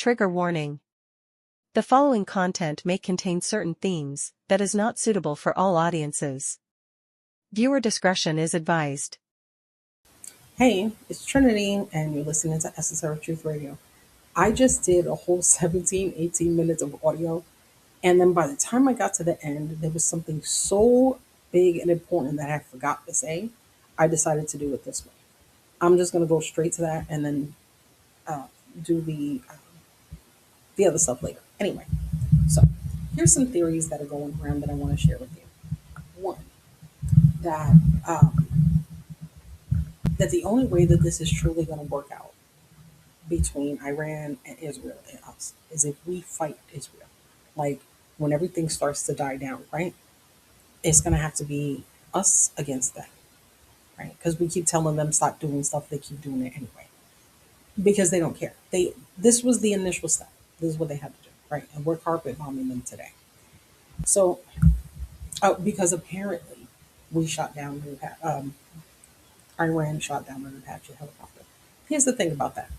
Trigger warning. The following content may contain certain themes that is not suitable for all audiences. Viewer discretion is advised. Hey, it's Trinity, and you're listening to Esoteric Truth Radio. I just did a whole 17, 18 minutes of audio, and then by the time I got to the end, there was something so big and important that I forgot to say. I decided to do it this way. I'm just going to go straight to that and then uh, do the other stuff later. Anyway, so here's some theories that are going around that I want to share with you. One, that that the only way that this is truly going to work out between Iran and Israel and us is if we fight Israel. Like when everything starts to die down, right? It's gonna have to be us against them, right? Because we keep telling them stop doing stuff, they keep doing it anyway because they don't care. This was the initial step. This is what they had to do, right? And we're carpet bombing them today. So because apparently we shot down Iran shot down an Apache helicopter. Here's the thing about that.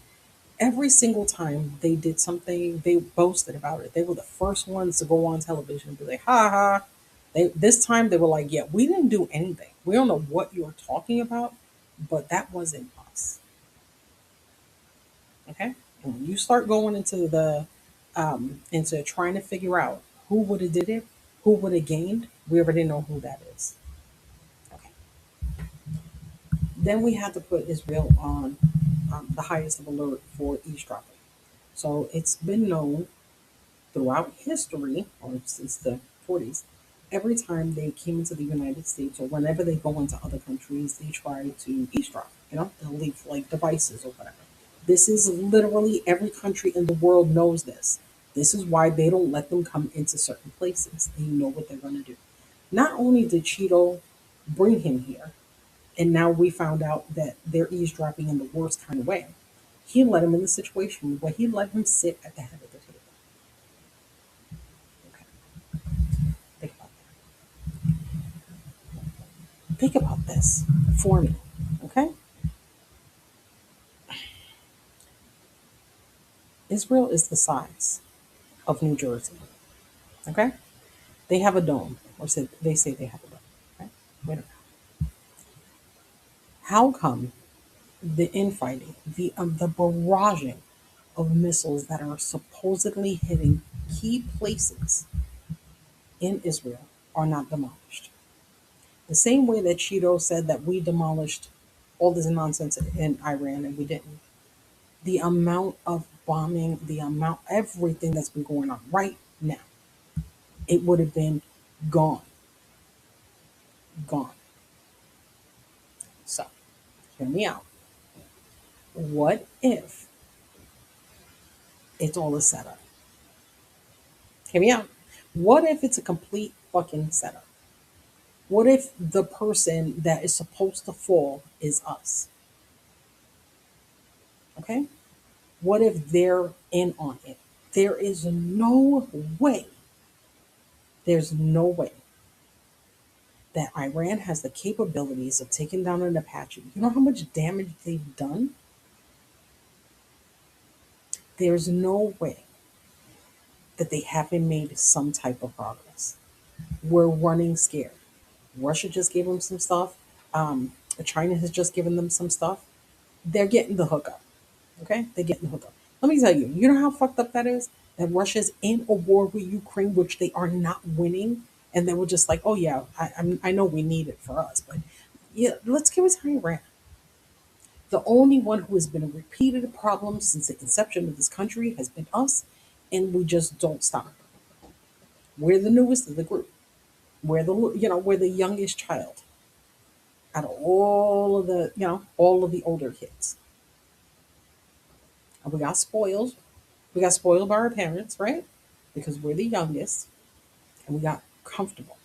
Every single time they did something, they boasted about it. They were the first ones to go on television and be like, ha ha. This time they were like, yeah, we didn't do anything. We don't know what you're talking about, but that wasn't us. Okay? And when you start going into into trying to figure out who would have did it, who would have gained, we already know who that is. Okay. Then we had to put Israel on the highest of alert for eavesdropping. So it's been known throughout history, or since the 40s, every time they came into the United States or whenever they go into other countries, they try to eavesdrop. They'll leave like devices or whatever. This is literally every country in the world knows this. This is why they don't let them come into certain places. They know what they're going to do. Not only did Cheeto bring him here, and now we found out that they're eavesdropping in the worst kind of way. He let him in the situation where he let him sit at the head of the table. Okay, think about that. Think about this for me. Okay, Israel is the size of New Jersey. Okay, they have a dome, or they say they have a dome. Okay, wait a minute. How come the infighting, the barraging of missiles that are supposedly hitting key places in Israel are not demolished? The same way that Cheeto said that we demolished all this nonsense in Iran and we didn't. The amount of bombing, everything that's been going on right now, it would have been gone. Gone. So, hear me out. What if it's all a setup? Hear me out. What if it's a complete fucking setup? What if the person that is supposed to fall is us? Okay? What if they're in on it? There is no way, there's no way that Iran has the capabilities of taking down an Apache. You know how much damage they've done? There's no way that they haven't made some type of progress. We're running scared. Russia just gave them some stuff. China has just given them some stuff. They're getting the hookup. Okay? They're getting the hookup. Let me tell you, you know how fucked up that is? That Russia's in a war with Ukraine, which they are not winning. And they were just like, oh, yeah, I know we need it for us. But yeah, let's give it to Iran. The only one who has been a repeated problem since the inception of this country has been us. And we just don't stop. We're the newest of the group. We're the youngest child out of all of the older kids. And we got spoiled. We got spoiled by our parents, right? Because we're the youngest and we got comfortable.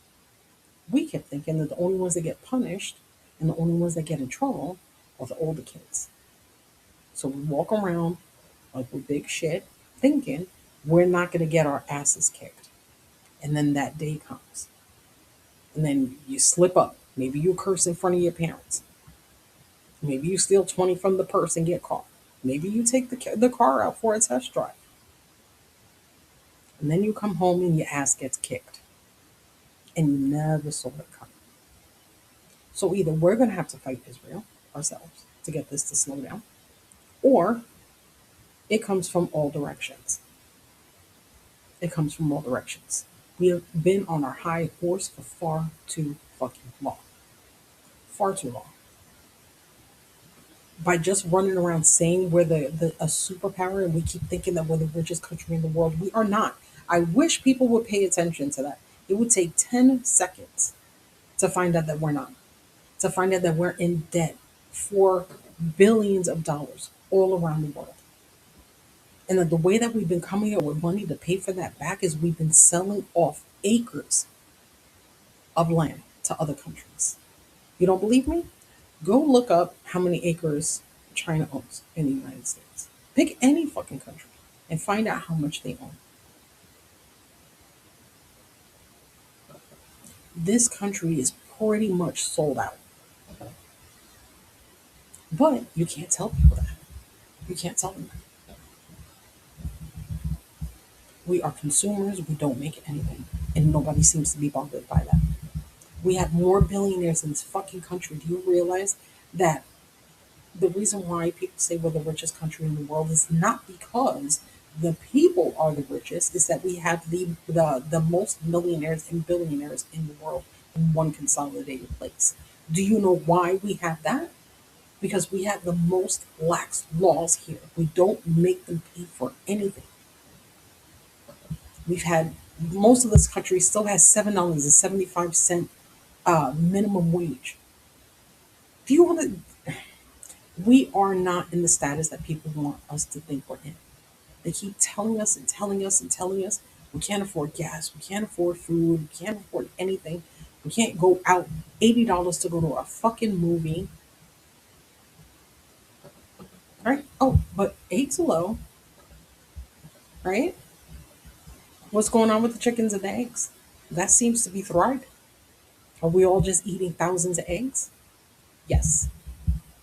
We kept thinking that the only ones that get punished and the only ones that get in trouble are the older kids. So we walk around like we're big shit, thinking we're not going to get our asses kicked. And then that day comes. And then you slip up. Maybe you curse in front of your parents. Maybe you steal 20 from the purse and get caught. Maybe you take the car out for a test drive. And then you come home and your ass gets kicked. And you never saw it coming. So either we're going to have to fight Israel ourselves to get this to slow down, or it comes from all directions. It comes from all directions. We have been on our high horse for far too fucking long. Far too long. By just running around saying we're a superpower and we keep thinking that we're the richest country in the world, we are not. I wish people would pay attention to that. It would take 10 seconds to find out that we're not, to find out that we're in debt for billions of dollars all around the world. And that the way that we've been coming up with money to pay for that back is we've been selling off acres of land to other countries. You don't believe me? Go look up how many acres China owns in the United States. Pick any fucking country and find out how much they own. This country is pretty much sold out. But you can't tell people that. You can't tell them that. We are consumers, we don't make anything. And nobody seems to be bothered by that. We have more billionaires in this fucking country. Do you realize that the reason why people say we're the richest country in the world is not because the people are the richest, is that we have the most millionaires and billionaires in the world in one consolidated place. Do you know why we have that? Because we have the most lax laws here. We don't make them pay for anything. We've had most of this country still has $7.75 minimum wage. Do you want to? We are not in the status that people want us to think we're in. They keep telling us and telling us and telling us we can't afford gas, we can't afford food, we can't afford anything. We can't go out $80 to go to a fucking movie. Right? Oh, but eggs are low, right? What's going on with the chickens and the eggs? That seems to be thriving. Are we all just eating thousands of eggs? Yes.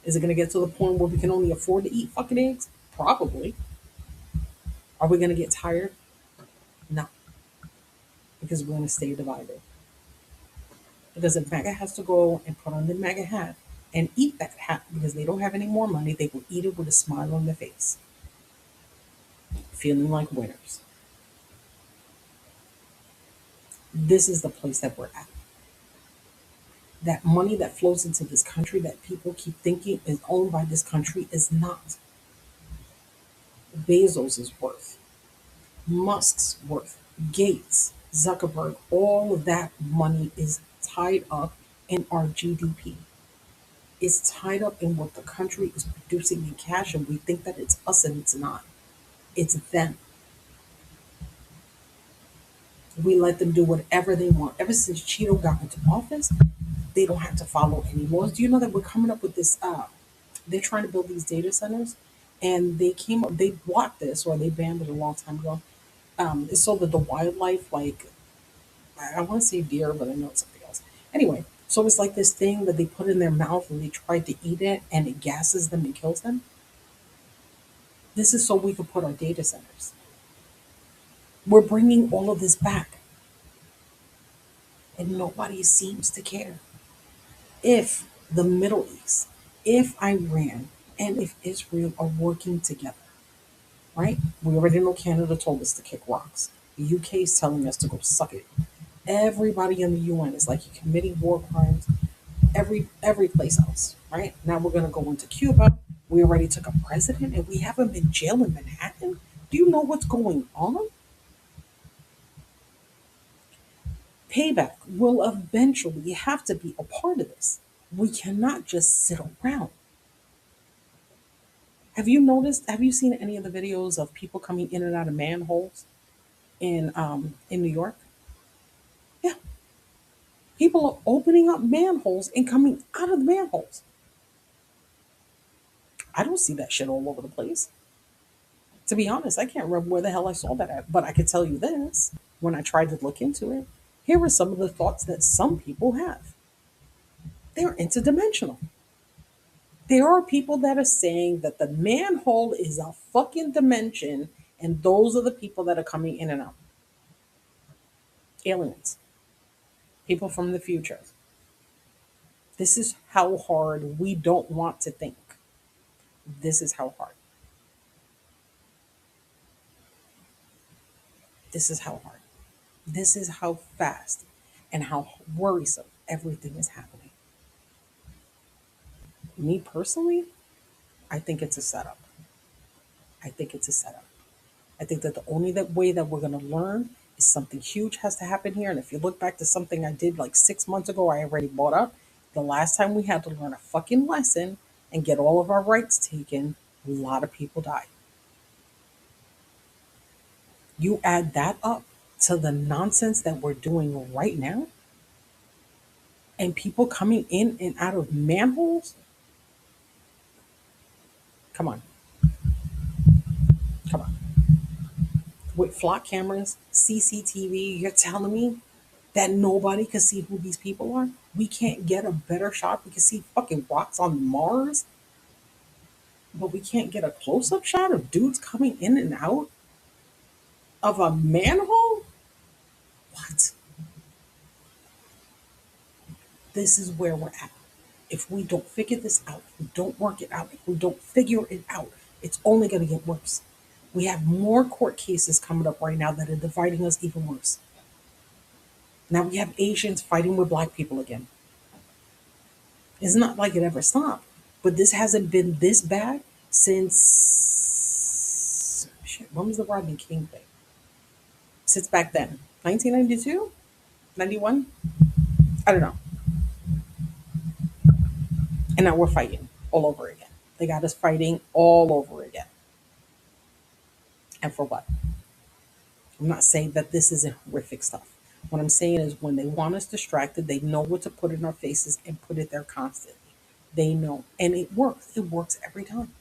Is it going to get to the point where we can only afford to eat fucking eggs? Probably. Are we going to get tired? No, because we're going to stay divided. Because if MAGA has to go and put on the MAGA hat and eat that hat because they don't have any more money, they will eat it with a smile on their face, feeling like winners. This is the place that we're at. That money that flows into this country that people keep thinking is owned by this country is not. Bezos is worth, Musk's worth, Gates, Zuckerberg, all of that money is tied up in our GDP. It's tied up in what the country is producing in cash, and we think that it's us, and it's not. It's them. We let them do whatever they want. Ever since Cheeto got into office, they don't have to follow any laws. Do you know that we're coming up with this? They're trying to build these data centers, and they blocked this or they banned it a long time ago. It's so that the wildlife, like I want to say deer, but I know it's something else. Anyway, so it's like this thing that they put in their mouth and they try to eat it, and it gasses them and kills them. This is so we can put our data centers. We're bringing all of this back, and nobody seems to care. If the Middle East, if Iran, and if Israel are working together, right? We already know Canada told us to kick rocks. The UK is telling us to go suck it. Everybody in the UN is like you're committing war crimes. Every place else, right? Now we're gonna go into Cuba. We already took a president, and we have him in jail in Manhattan. Do you know what's going on? Payback will eventually have to be a part of this. We cannot just sit around. Have you noticed? Have you seen any of the videos of people coming in and out of manholes in New York? Yeah, people are opening up manholes and coming out of the manholes. I don't see that shit all over the place. To be honest, I can't remember where the hell I saw that at, but I can tell you this: when I tried to look into it, here are some of the thoughts that some people have. They're interdimensional. There are people that are saying that the manhole is a fucking dimension, and those are the people that are coming in and out. aliens, people from the future. This is how hard we don't want to think. This is how hard. This is how hard. This is how fast and how worrisome everything is happening. Me personally, I think it's a setup. I think it's a setup. I think that the only that way that we're going to learn is something huge has to happen here. And if you look back to something I did like 6 months ago, I already brought up the last time we had to learn a fucking lesson and get all of our rights taken, a lot of people died. You add that up to the nonsense that we're doing right now, and people coming in and out of manholes. Come on, come on. With flock cameras, CCTV, you're telling me that nobody can see who these people are? We can't get a better shot. We can see fucking rocks on Mars, but we can't get a close up shot of dudes coming in and out of a manhole? What? This is where we're at. If we don't figure this out, if we don't work it out, if we don't figure it out, it's only going to get worse. We have more court cases coming up right now that are dividing us even worse. Now we have Asians fighting with black people again. It's not like it ever stopped, but this hasn't been this bad since shit. When was the Rodney King thing? Since back then, 1992, 91. I don't know. And now we're fighting all over again. They got us fighting all over again. And for what? I'm not saying that this isn't horrific stuff. What I'm saying is when they want us distracted, they know what to put in our faces and put it there constantly. They know. And it works. It works every time.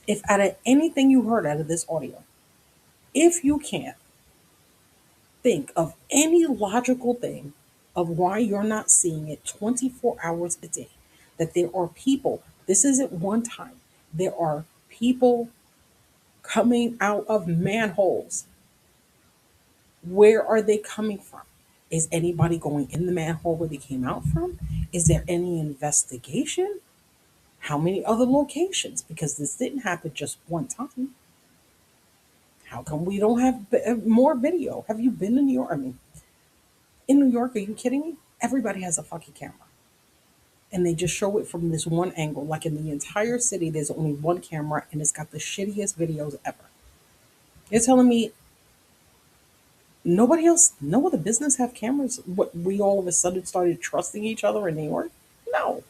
If out of anything you heard out of this audio, if you can't think of any logical thing of why you're not seeing it 24 hours a day, that there are people, this isn't one time, there are people coming out of manholes. Where are they coming from? Is anybody going in the manhole where they came out from? Is there any investigation? How many other locations? Because this didn't happen just one time. How come we don't have more video? Have you been to New York? I mean, in New York, are you kidding me? Everybody has a fucking camera. And they just show it from this one angle. Like in the entire city, there's only one camera and it's got the shittiest videos ever. You're telling me nobody else, no other business have cameras? What, we all of a sudden started trusting each other in New York? No,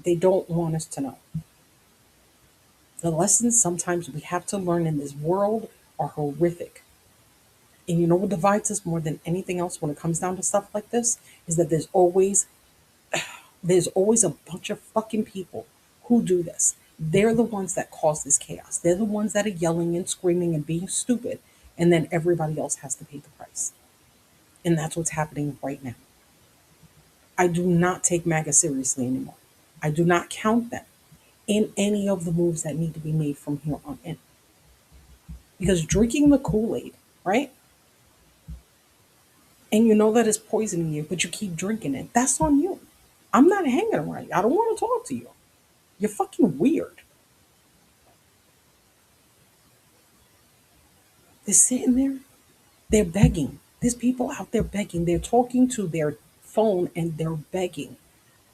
they don't want us to know. The lessons sometimes we have to learn in this world are horrific. And you know what divides us more than anything else when it comes down to stuff like this is that there's always a bunch of fucking people who do this. They're the ones that cause this chaos. They're the ones that are yelling and screaming and being stupid, and then everybody else has to pay the price. And that's what's happening right now. I do not take MAGA seriously anymore. I do not count them in any of the moves that need to be made from here on in. Because drinking the Kool-Aid, right? And you know that it's poisoning you, but you keep drinking it. That's on you. I'm not hanging around you. I don't want to talk to you. You're fucking weird. They're sitting there, they're begging. There's people out there begging. They're talking to their phone and they're begging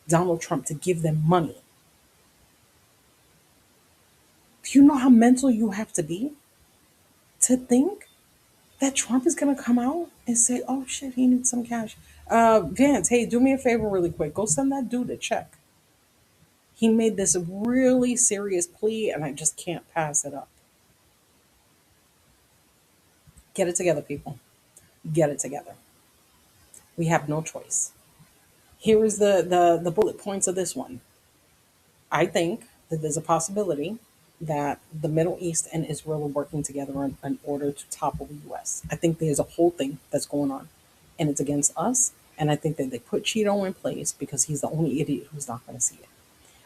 Donald Trump to give them money. Do you know how mental you have to be to think that Trump is going to come out and say, oh shit, he needs some cash? Vance, hey, do me a favor really quick. Go send that dude a check. He made this really serious plea and I just can't pass it up. Get it together, people. Get it together. We have no choice. Here is the bullet points of this one. I think that there's a possibility that the Middle East and Israel are working together in order to topple the US. I think there's a whole thing that's going on, and it's against us. And I think that they put Cheeto in place because he's the only idiot who's not going to see it.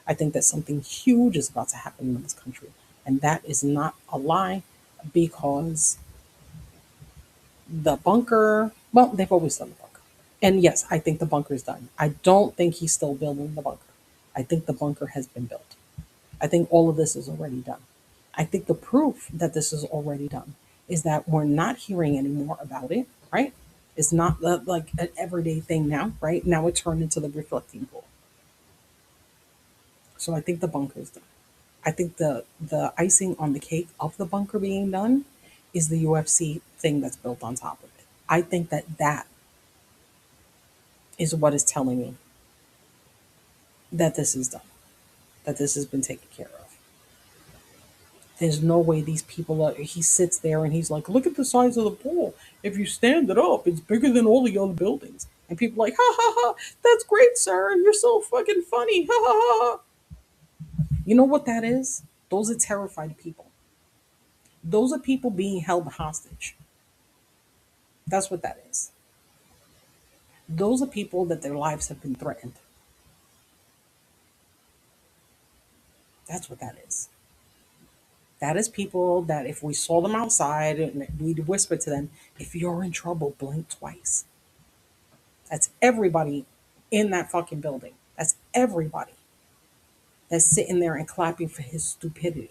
I think that something huge is about to happen in this country. And that is not a lie because The bunker, well, they've always done the bunker. And yes, I think the bunker is done. I don't think he's still building the bunker. I think the bunker has been built. I think all of this is already done. I think the proof that this is already done is that we're not hearing anymore about it, right? It's not like an everyday thing now, right? Now it turned into the reflecting pool. So I think the bunker is done. I think the icing on the cake of the bunker being done is the UFC thing that's built on top of it. I think that that is what is telling me that this is done, that this has been taken care of. There's no way these people are. He sits there and he's like, look at the size of the pool. If you stand it up, it's bigger than all the other buildings. And people are like, ha ha ha, that's great, sir. You're so fucking funny. Ha ha ha ha. You know what that is? Those are terrified people. Those are people being held hostage. That's what that is. Those are people that their lives have been threatened. That's what that is. That is people that if we saw them outside and we'd whisper to them, if you're in trouble, blink twice. That's everybody in that fucking building. That's everybody that's sitting there and clapping for his stupidity.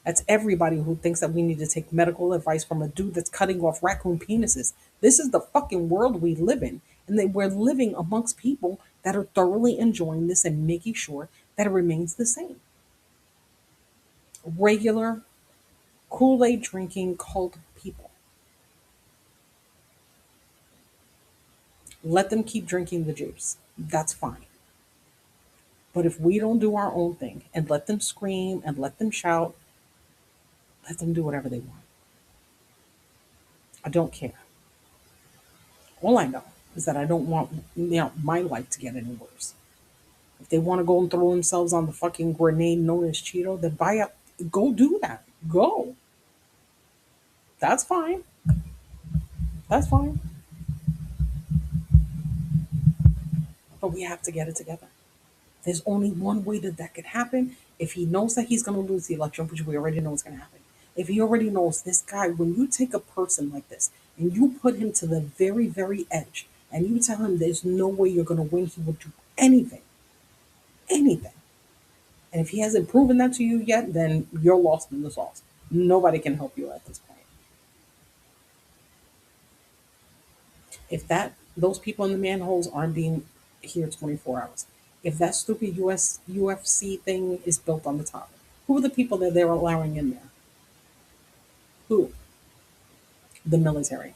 That's everybody who thinks that we need to take medical advice from a dude that's cutting off raccoon penises. This is the fucking world we live in. And that we're living amongst people that are thoroughly enjoying this and making sure that it remains the same. Regular Kool-Aid drinking cult people. Let them keep drinking the juice. That's fine. But if we don't do our own thing and let them scream and let them shout, let them do whatever they want. I don't care. All I know is that I don't want my life to get any worse. If they want to go and throw themselves on the fucking grenade known as Cheeto, then buy up. Go do that. Go. That's fine. That's fine. But we have to get it together. There's only one way that that could happen. If he knows that he's going to lose the election, which we already know is going to happen. If he already knows this guy, when you take a person like this and you put him to the very, very edge and you tell him there's no way you're going to win, he will do anything. Anything. And if he hasn't proven that to you yet, then you're lost in the sauce. Nobody can help you at this point. If that those people in the manholes aren't being here 24 hours, if that stupid UFC thing is built on the top, who are the people that they're allowing in there? Who? The military.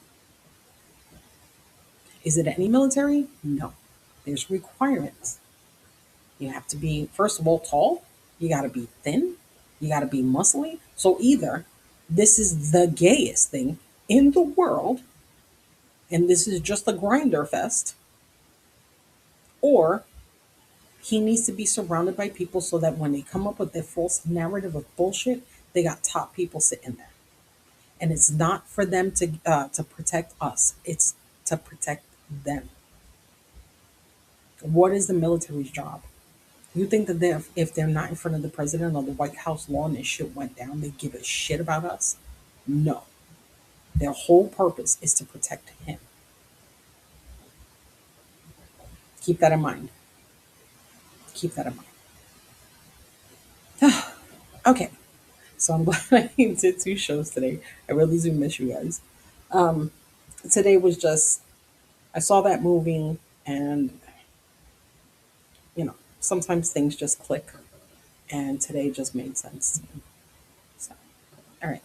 Is it any military? No. There's requirements. You have to be, first of all, tall. You got to be thin. You got to be muscly. So either this is the gayest thing in the world, and this is just a grinder fest, or he needs to be surrounded by people so that when they come up with their false narrative of bullshit, they got top people sitting there. And it's not for them to protect us. It's to protect them. What is the military's job? You think that if they're not in front of the president or the White House lawn and shit went down, they give a shit about us? No. Their whole purpose is to protect him. Keep that in mind. Keep that in mind. Okay. So I'm glad I did two shows today. I really do miss you guys. Today was just, I saw that movie and, sometimes things just click. And today just made sense to me. So, all right.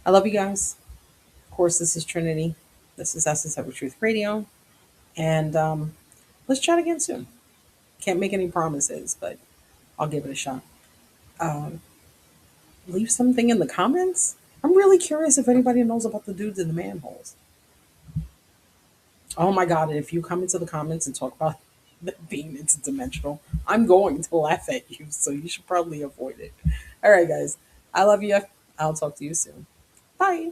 I love you guys. Of course, this is Trinity. This is Essence Ever Truth Radio. And let's chat again soon. Can't make any promises, but I'll give it a shot. Leave something in the comments. I'm really curious if anybody knows about the dudes in the manholes. Oh my God. And if you come into the comments and talk about being interdimensional, I'm going to laugh at you. So you should probably avoid it. All right, guys. I love you. I'll talk to you soon. Bye.